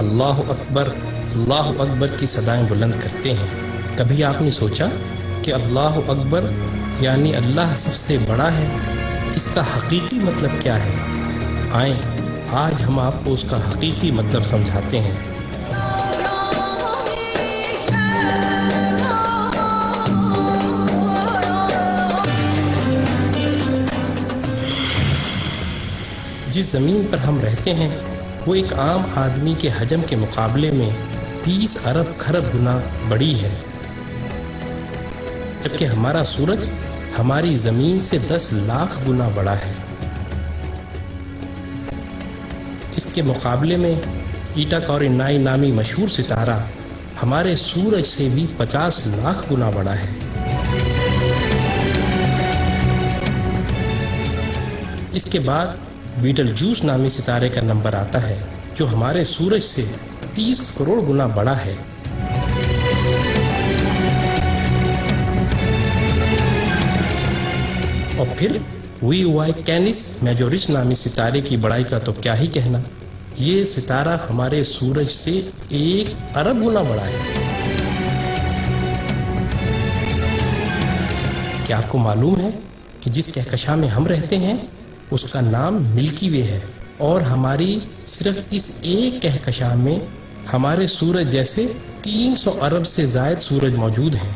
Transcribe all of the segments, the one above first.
اللہ اکبر کی صدائیں بلند کرتے ہیں۔ کبھی آپ نے سوچا کہ اللہ اکبر یعنی اللہ سب سے بڑا ہے، اس کا حقیقی مطلب کیا ہے؟ آئیں آج ہم آپ کو اس کا حقیقی مطلب سمجھاتے ہیں۔ جس زمین پر ہم رہتے ہیں وہ ایک عام آدمی کے حجم کے مقابلے میں 20 ارب کھرب گنا بڑی ہے، جبکہ ہمارا سورج ہماری زمین سے 10 لاکھ گنا بڑا ہے۔ اس کے مقابلے میں ایٹا کورینائی نامی مشہور ستارہ ہمارے سورج سے بھی 50 لاکھ گنا بڑا ہے۔ اس کے بعد بیٹل جوس نامی ستارے کا نمبر آتا ہے جو ہمارے سورج سے 30 کروڑ گنا بڑا ہے۔ اور پھر وی وائی کینس میجورس نامی ستارے کی بڑائی کا تو کیا ہی کہنا، یہ ستارہ ہمارے سورج سے 1 ارب گنا بڑا ہے۔ کیا آپ کو معلوم ہے کہ جس کہکشاں میں ہم رہتے ہیں اس کا نام ملکی وے ہے، اور ہماری صرف اس ایک کہکشاں میں ہمارے سورج جیسے 300 ارب سے زائد سورج موجود ہیں۔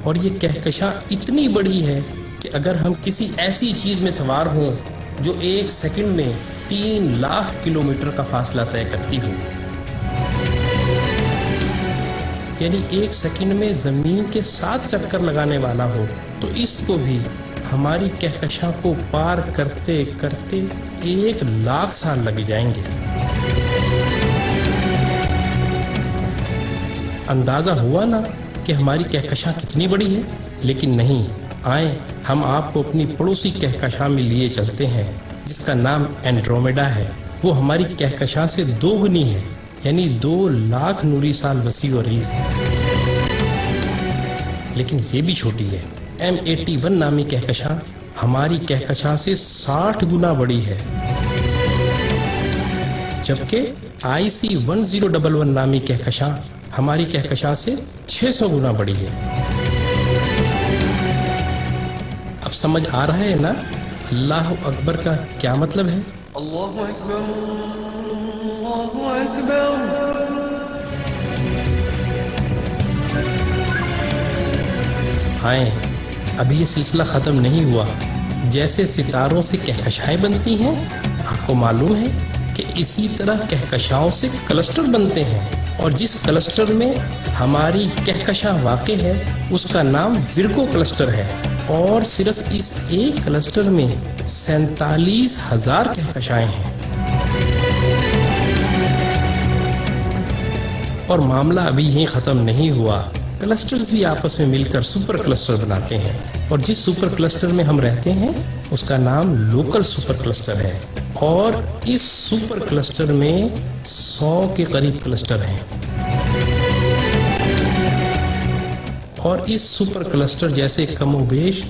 اور یہ کہکشاں اتنی بڑی ہے کہ اگر ہم کسی ایسی چیز میں سوار ہوں جو 1 سیکنڈ میں 3 لاکھ کلومیٹر کا فاصلہ طے کرتی ہو، یعنی 1 سیکنڈ میں زمین کے 7 چکر لگانے والا ہو، تو اس کو بھی ہماری کہکشاں کو پار کرتے کرتے 1 لاکھ سال لگ جائیں گے۔ اندازہ ہوا نا کہ ہماری کہکشاں کتنی بڑی ہے؟ لیکن نہیں، آئیں ہم آپ کو اپنی پڑوسی کہکشاں میں لیے چلتے ہیں جس کا نام اینڈرومیڈا ہے۔ وہ ہماری کہکشاں سے 2 گنی ہے، یعنی 2 لاکھ نوری سال وسیع و عریض ہے۔ لیکن یہ بھی چھوٹی ہے۔ M81 نامی کہکشاں ہماری کہکشاں سے 60 گنا بڑی ہے، جبکہ IC 1011 نامی کہکشاں ہماری کہکشاں سے 600 گنا بڑی ہے۔ اب سمجھ آ رہا ہے نا اللہ اکبر کا کیا مطلب ہے؟ اللہ اکبر، اللہ اکبر۔ آئیں، ابھی یہ سلسلہ ختم نہیں ہوا۔ جیسے ستاروں سے کہکشائیں بنتی ہیں، آپ کو معلوم ہے کہ اسی طرح کہکشاؤں سے کلسٹر بنتے ہیں، اور جس کلسٹر میں ہماری کہکشاں واقع ہے اس کا نام ورگو کلسٹر ہے، اور صرف اس ایک کلسٹر میں 47,000 کہکشائیں ہیں۔ اور معاملہ ابھی یہیں ختم نہیں ہوا، کلسٹرز بھی آپس میں مل کر سپر کلسٹر بناتے ہیں، اور جس سپر کلسٹر میں ہم رہتے ہیں اس کا نام لوکل سپر کلسٹر ہے، اور اس سپر کلسٹر میں 100 کے قریب کلسٹر ہیں، اور اس سپر کلسٹر جیسے کم و بیش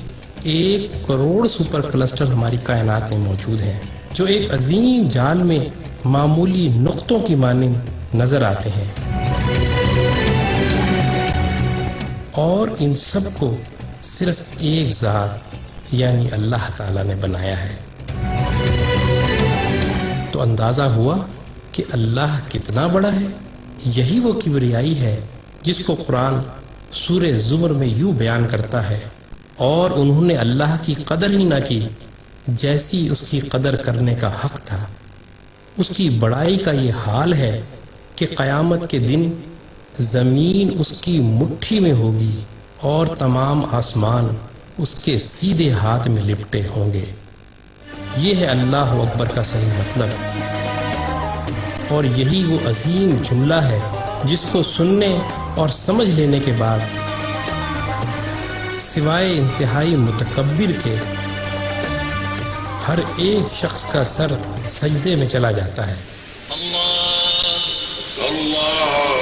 1 کروڑ سپر کلسٹر ہماری کائنات میں موجود ہیں، جو ایک عظیم جال میں معمولی نقطوں کی مانند نظر آتے ہیں، اور ان سب کو صرف ایک ذات یعنی اللہ تعالیٰ نے بنایا ہے۔ تو اندازہ ہوا کہ اللہ کتنا بڑا ہے۔ یہی وہ کبریائی ہے جس کو قرآن سورہ زمر میں یوں بیان کرتا ہے، اور انہوں نے اللہ کی قدر ہی نہ کی جیسی اس کی قدر کرنے کا حق تھا۔ اس کی بڑائی کا یہ حال ہے کہ قیامت کے دن زمین اس کی مٹھی میں ہوگی اور تمام آسمان اس کے سیدھے ہاتھ میں لپٹے ہوں گے۔ یہ ہے اللہ اکبر کا صحیح مطلب، اور یہی وہ عظیم جملہ ہے جس کو سننے اور سمجھ لینے کے بعد سوائے انتہائی متکبر کے ہر ایک شخص کا سر سجدے میں چلا جاتا ہے۔ اللہ اللہ